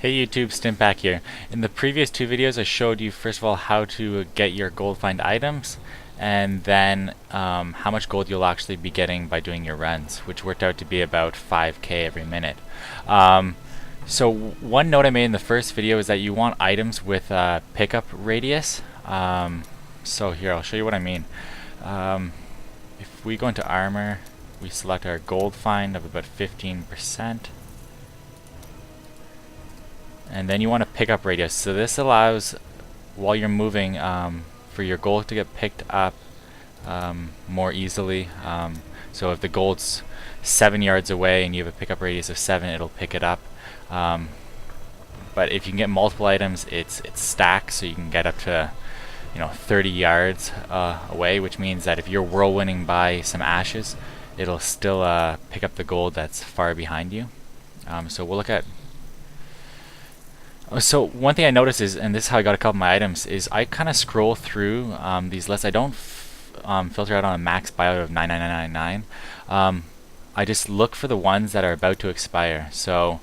Hey YouTube, Stimpack here. In the previous two videos I showed you first of all how to get your gold find items and then how much gold you'll actually be getting by doing your runs, which worked out to be about 5k every minute. So one note I made in the first video is that you want items with pickup radius. So here I'll show you what I mean. If we go into armor, we select our gold find of about 15%. And then you want to pick up radius. So this allows, while you're moving, for your gold to get picked up more easily. So if the gold's 7 yards away and you have a pickup radius of 7, it'll pick it up. But if you can get multiple items, it's stacked, so you can get up to 30 yards away, which means that if you're whirlwinding by some ashes, it'll still pick up the gold that's far behind you. So we'll look at. So one thing I noticed is, and this is how I got a couple of my items, is I kind of scroll through these lists. I don't filter out on a max buyout of 99999. I just look for the ones that are about to expire. So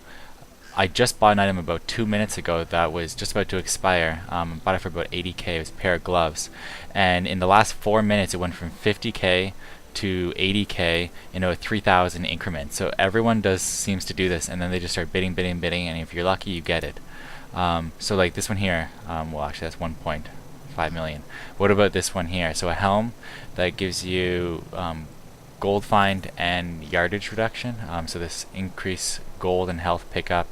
I just bought an item about 2 minutes ago that was just about to expire. I bought it for about 80k. It was a pair of gloves. And in the last 4 minutes it went from 50k to 80k in a 3,000 increment. So everyone seems to do this, and then they just start bidding, and if you're lucky you get it. So like this one here, well actually that's 1.5 million. What about this one here? So a helm that gives you gold find and yardage reduction. So this increase gold and health pickup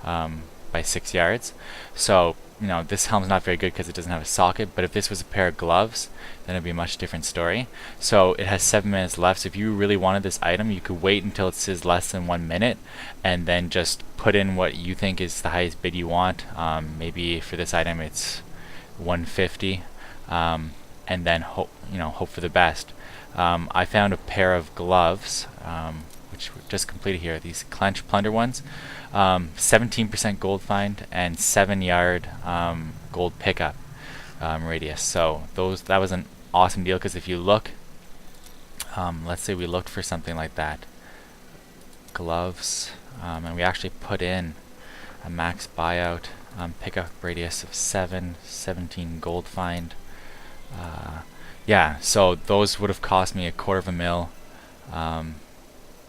by 6 yards. So this helm's not very good because it doesn't have a socket, but if this was a pair of gloves, then it'd be a much different story. So it has 7 minutes left, so if you really wanted this item, you could wait until it says less than 1 minute and then just put in what you think is the highest bid you want. Maybe for this item it's 150, and then hope for the best. I found a pair of gloves which were just completed here, these clench plunder ones. 17% gold find and 7 yard gold pickup radius. So that was an awesome deal, because if you look, let's say we looked for something like that, gloves, and we actually put in a max buyout, pickup radius of 17 gold find. Yeah, so those would have cost me $250,000.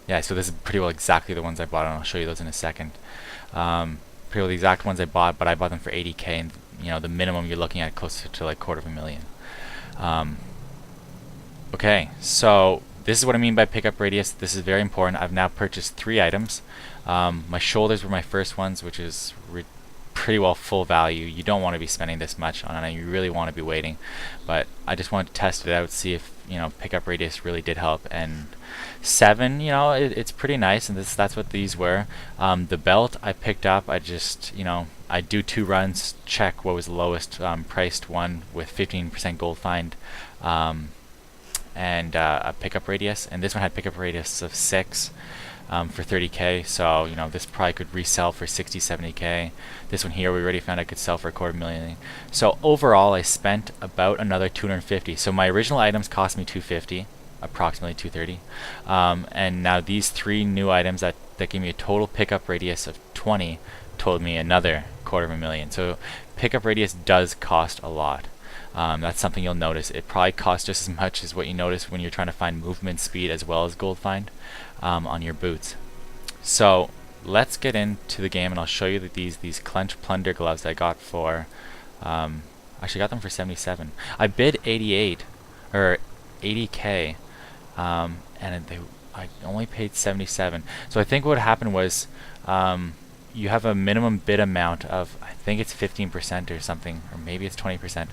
Yeah, so this is pretty well exactly the ones I bought, and I'll show you those in a second. Pretty well the exact ones I bought, but I bought them for 80k, and the minimum you're looking at closer to like $250,000. Okay, so this is what I mean by pickup radius. This is very important. I've now purchased 3 items. My shoulders were my first ones, which is pretty well full value. You don't want to be spending this much on it. You really want to be waiting, but I just wanted to test it out, see if pickup radius really did help. And 7, it's pretty nice, and that's what these were. The belt I picked up, I just I do 2 runs, check what was the lowest priced one with 15% gold find and a pickup radius, and this one had pickup radius of 6 for 30k. So this probably could resell for 60-70k. This one here we already found I could sell for $250,000. So overall I spent about another 250. So my original items cost me 250, approximately 230, and now these 3 new items that gave me a total pickup radius of 20 told me another $250,000. So pickup radius does cost a lot. That's something you'll notice. It probably costs just as much as what you notice when you're trying to find movement speed as well as gold find on your boots. So let's get into the game, and I'll show you that these clench plunder gloves I got for actually got them for 77. I bid 88 or 80k, and I only paid 77. So I think what happened was you have a minimum bid amount of, I think it's 15% or something, or maybe it's 20%.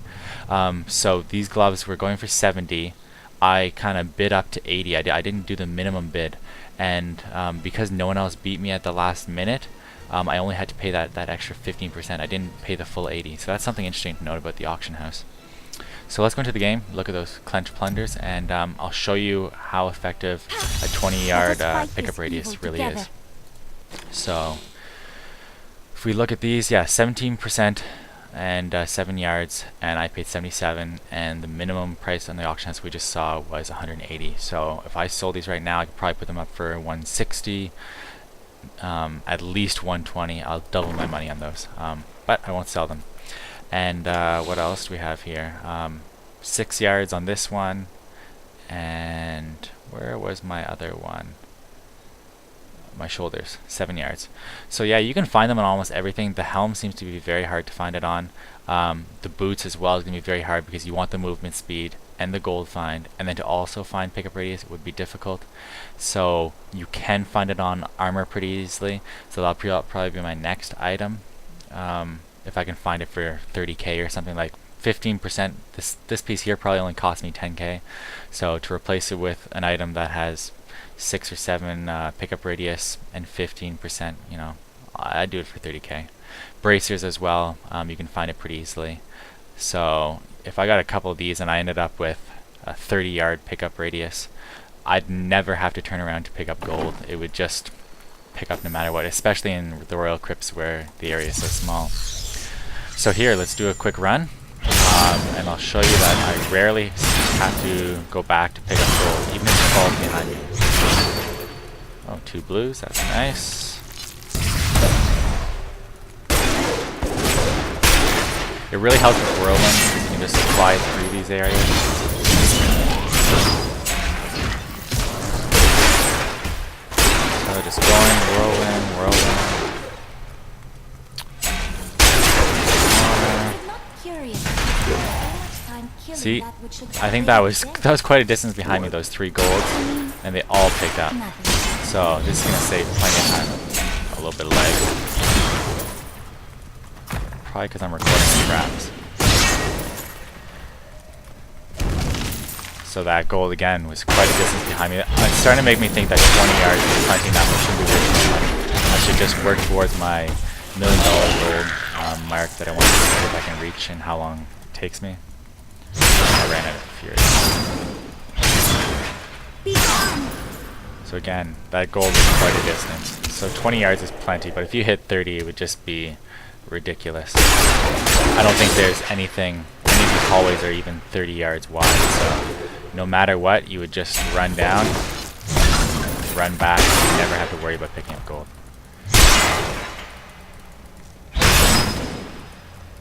So these gloves were going for 70. I kind of bid up to 80. I didn't do the minimum bid, and because no one else beat me at the last minute, I only had to pay that extra 15%. I didn't pay the full 80. So that's something interesting to note about the auction house. So let's go into the game, look at those clench plunders, and I'll show you how effective a 20-yard pickup radius really is. So if we look at these, yeah, 17% and 7 yards, and I paid 77, and the minimum price on the auction house we just saw was 180. So if I sold these right now, I could probably put them up for 160, at least 120. I'll double my money on those, but I won't sell them. And what else do we have here? 6 yards on this one, and where was my other one? My shoulders, 7 yards. So yeah, you can find them on almost everything. The helm seems to be very hard to find it on. The boots as well is going to be very hard because you want the movement speed and the gold find, and then to also find pickup radius would be difficult. So you can find it on armor pretty easily. So that'll probably be my next item. If I can find it for 30k or something, like 15%. This piece here probably only cost me 10k. So to replace it with an item that has 6 or 7 pickup radius and 15%, you know, I'd do it for 30k. Bracers as well, you can find it pretty easily. So if I got a couple of these and I ended up with a 30-yard pickup radius, I'd never have to turn around to pick up gold. It would just pick up no matter what, especially in the Royal Crypts where the area is so small. So here, let's do a quick run, and I'll show you that I rarely have to go back to pick up gold, even if it falls behind me. Oh, 2 blues, that's nice. It really helps with whirlwind because you can just fly through these areas. So just going, whirlwind. See, I think that was quite a distance behind me, those 3 golds, and they all picked up. So this is going to save plenty of time. A little bit of lag. Probably because I'm recording scraps. So that gold again was quite a distance behind me. It's starting to make me think that 20 yards is plenty enough. I shouldn't be wasting money. I should just work towards my $1 million gold mark that I want to see if I can reach and how long it takes me. I ran out of fury. So again, that gold is quite a distance. So 20 yards is plenty, but if you hit 30, it would just be ridiculous. I don't think there's any of these hallways are even 30 yards wide, so no matter what, you would just run down, run back, and you never have to worry about picking up gold.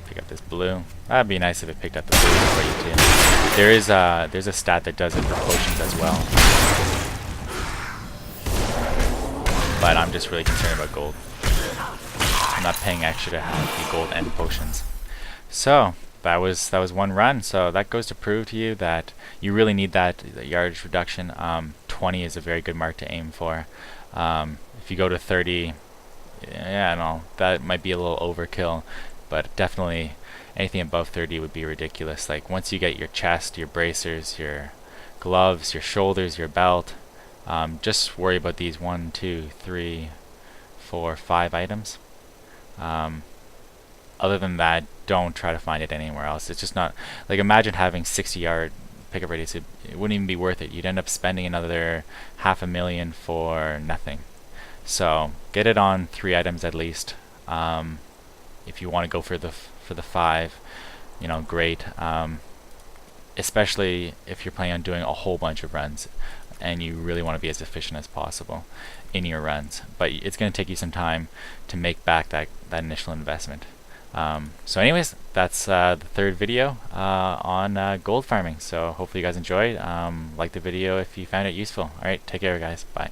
Pick up this blue. That'd be nice if it picked up the blue for you too. There's a stat that does it for potions as well. But I'm just really concerned about gold. I'm not paying extra to have the gold and potions. So that was one run. So that goes to prove to you that you really need that yardage reduction. 20 is a very good mark to aim for. If you go to 30, yeah, no, that might be a little overkill. But definitely anything above 30 would be ridiculous. Like once you get your chest, your bracers, your gloves, your shoulders, your belt, just worry about these 1, 2, 3, 4, 5 items. Other than that, don't try to find it anywhere else. It's just not, like, imagine having 60-yard pickup radius. It wouldn't even be worth it. You'd end up spending another $500,000 for nothing. So get it on 3 items at least. If you want to go for the 5, you know, great. Especially if you're planning on doing a whole bunch of runs and you really want to be as efficient as possible in your runs. But it's going to take you some time to make back that initial investment. So anyways, that's the 3rd video on gold farming. So hopefully you guys enjoyed. Like the video if you found it useful. Alright, take care guys. Bye.